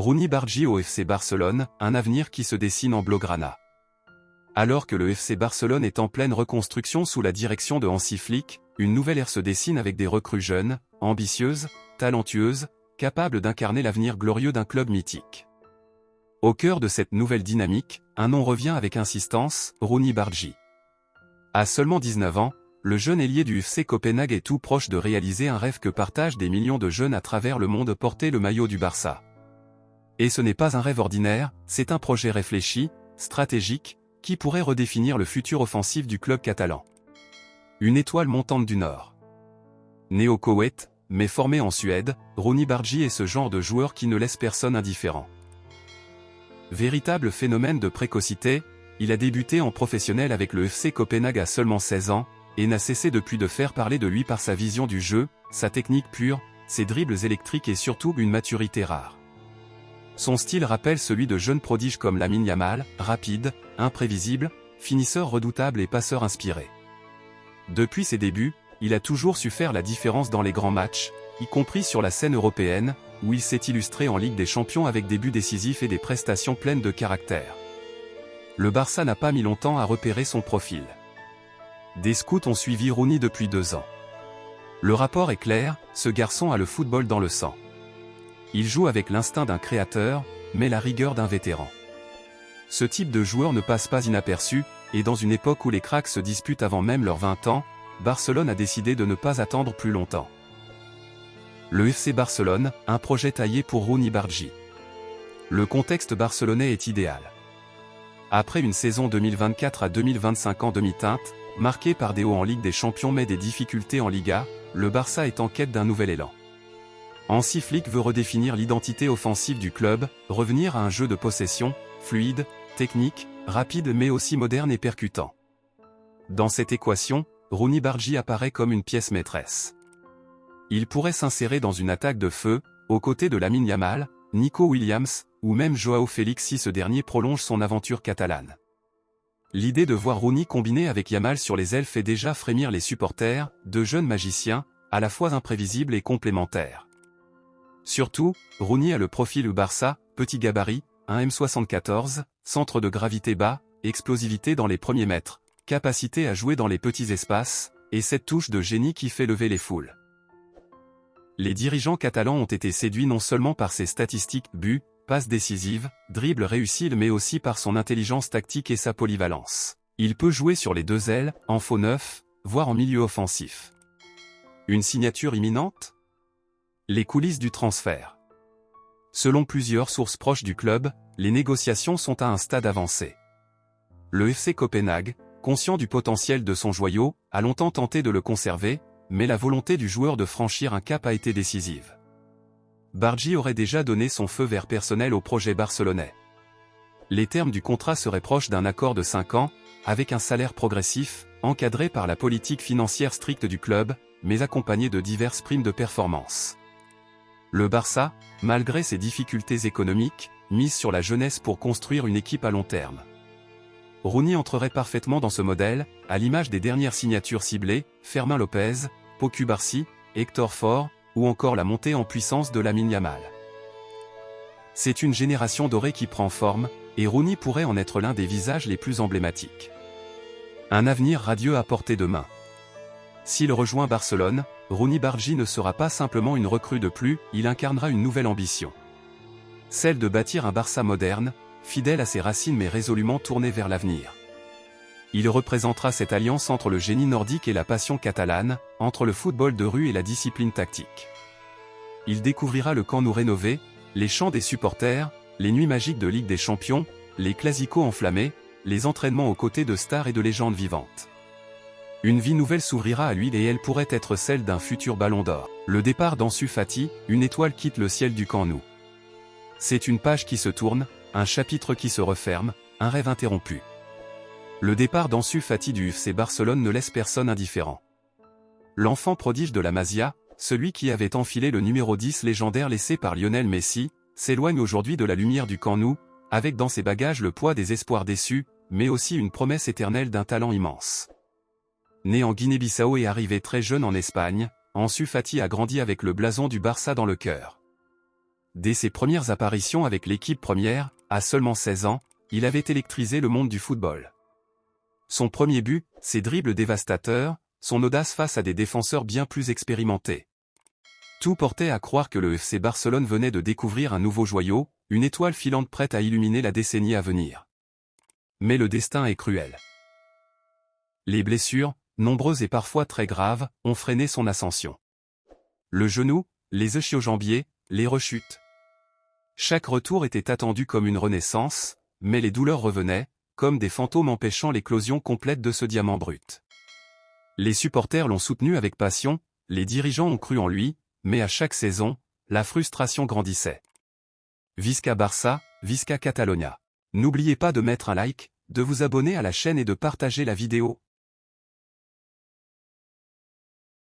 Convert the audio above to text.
Rooney Bargi au FC Barcelone, un avenir qui se dessine en blaugrana. Alors que le FC Barcelone est en pleine reconstruction sous la direction de Hansi Flick, une nouvelle ère se dessine avec des recrues jeunes, ambitieuses, talentueuses, capables d'incarner l'avenir glorieux d'un club mythique. Au cœur de cette nouvelle dynamique, un nom revient avec insistance, Rooney Bargi. À seulement 19 ans, le jeune ailier du FC Copenhague est tout proche de réaliser un rêve que partagent des millions de jeunes à travers le monde, porter le maillot du Barça. Et ce n'est pas un rêve ordinaire, c'est un projet réfléchi, stratégique, qui pourrait redéfinir le futur offensif du club catalan. Une étoile montante du Nord. Né au Koweït, mais formé en Suède, Rooney Bargi est ce genre de joueur qui ne laisse personne indifférent. Véritable phénomène de précocité, il a débuté en professionnel avec le FC Copenhague à seulement 16 ans, et n'a cessé depuis de faire parler de lui par sa vision du jeu, sa technique pure, ses dribbles électriques et surtout une maturité rare. Son style rappelle celui de jeunes prodiges comme Lamine Yamal, rapide, imprévisible, finisseur redoutable et passeur inspiré. Depuis ses débuts, il a toujours su faire la différence dans les grands matchs, y compris sur la scène européenne, où il s'est illustré en Ligue des Champions avec des buts décisifs et des prestations pleines de caractère. Le Barça n'a pas mis longtemps à repérer son profil. Des scouts ont suivi Rooney depuis 2 ans. Le rapport est clair, ce garçon a le football dans le sang. Il joue avec l'instinct d'un créateur, mais la rigueur d'un vétéran. Ce type de joueur ne passe pas inaperçu, et dans une époque où les cracks se disputent avant même leurs 20 ans, Barcelone a décidé de ne pas attendre plus longtemps. Le FC Barcelone, un projet taillé pour Rooney Bargi. Le contexte barcelonais est idéal. Après une saison 2024 à 2025 en demi-teinte, marquée par des hauts en Ligue des Champions mais des difficultés en Liga, le Barça est en quête d'un nouvel élan. Hansi Flick veut redéfinir l'identité offensive du club, revenir à un jeu de possession, fluide, technique, rapide mais aussi moderne et percutant. Dans cette équation, Rooney Bargi apparaît comme une pièce maîtresse. Il pourrait s'insérer dans une attaque de feu, aux côtés de Lamine Yamal, Nico Williams, ou même Joao Félix si ce dernier prolonge son aventure catalane. L'idée de voir Rooney combiné avec Yamal sur les ailes fait déjà frémir les supporters, deux jeunes magiciens, à la fois imprévisibles et complémentaires. Surtout, Rooney a le profil du Barça, petit gabarit, 1m74, centre de gravité bas, explosivité dans les premiers mètres, capacité à jouer dans les petits espaces, et cette touche de génie qui fait lever les foules. Les dirigeants catalans ont été séduits non seulement par ses statistiques, buts, passes décisives, dribbles réussis mais aussi par son intelligence tactique et sa polyvalence. Il peut jouer sur les deux ailes, en faux neuf, voire en milieu offensif. Une signature imminente ? Les coulisses du transfert. Selon plusieurs sources proches du club, les négociations sont à un stade avancé. Le FC Copenhague, conscient du potentiel de son joyau, a longtemps tenté de le conserver, mais la volonté du joueur de franchir un cap a été décisive. Bargi aurait déjà donné son feu vert personnel au projet barcelonais. Les termes du contrat seraient proches d'un accord de 5 ans, avec un salaire progressif, encadré par la politique financière stricte du club, mais accompagné de diverses primes de performance. Le Barça, malgré ses difficultés économiques, mise sur la jeunesse pour construire une équipe à long terme. Rooney entrerait parfaitement dans ce modèle, à l'image des dernières signatures ciblées, Fermín López, Pau Cubarsí, Héctor Fort, ou encore la montée en puissance de Lamine Yamal. C'est une génération dorée qui prend forme, et Rooney pourrait en être l'un des visages les plus emblématiques. Un avenir radieux à portée de main. S'il rejoint Barcelone, Rooney Bargi ne sera pas simplement une recrue de plus, il incarnera une nouvelle ambition. Celle de bâtir un Barça moderne, fidèle à ses racines mais résolument tourné vers l'avenir. Il représentera cette alliance entre le génie nordique et la passion catalane, entre le football de rue et la discipline tactique. Il découvrira le Camp Nou rénové, les chants des supporters, les nuits magiques de Ligue des Champions, les clasicos enflammés, les entraînements aux côtés de stars et de légendes vivantes. Une vie nouvelle s'ouvrira à lui et elle pourrait être celle d'un futur ballon d'or. Le départ d'Ansu Fati, une étoile quitte le ciel du Camp Nou. C'est une page qui se tourne, un chapitre qui se referme, un rêve interrompu. Le départ d'Ansu Fati du FC Barcelone ne laisse personne indifférent. L'enfant prodige de la Masia, celui qui avait enfilé le numéro 10 légendaire laissé par Lionel Messi, s'éloigne aujourd'hui de la lumière du Camp Nou, avec dans ses bagages le poids des espoirs déçus, mais aussi une promesse éternelle d'un talent immense. Né en Guinée-Bissau et arrivé très jeune en Espagne, Ansu Fati a grandi avec le blason du Barça dans le cœur. Dès ses premières apparitions avec l'équipe première, à seulement 16 ans, il avait électrisé le monde du football. Son premier but, ses dribbles dévastateurs, son audace face à des défenseurs bien plus expérimentés. Tout portait à croire que le FC Barcelone venait de découvrir un nouveau joyau, une étoile filante prête à illuminer la décennie à venir. Mais le destin est cruel. Les blessures, nombreuses et parfois très graves, ont freiné son ascension. Le genou, les ischio-jambiers, les rechutes. Chaque retour était attendu comme une renaissance, mais les douleurs revenaient, comme des fantômes empêchant l'éclosion complète de ce diamant brut. Les supporters l'ont soutenu avec passion, les dirigeants ont cru en lui, mais à chaque saison, la frustration grandissait. Visca Barça, Visca Catalunya. N'oubliez pas de mettre un like, de vous abonner à la chaîne et de partager la vidéo.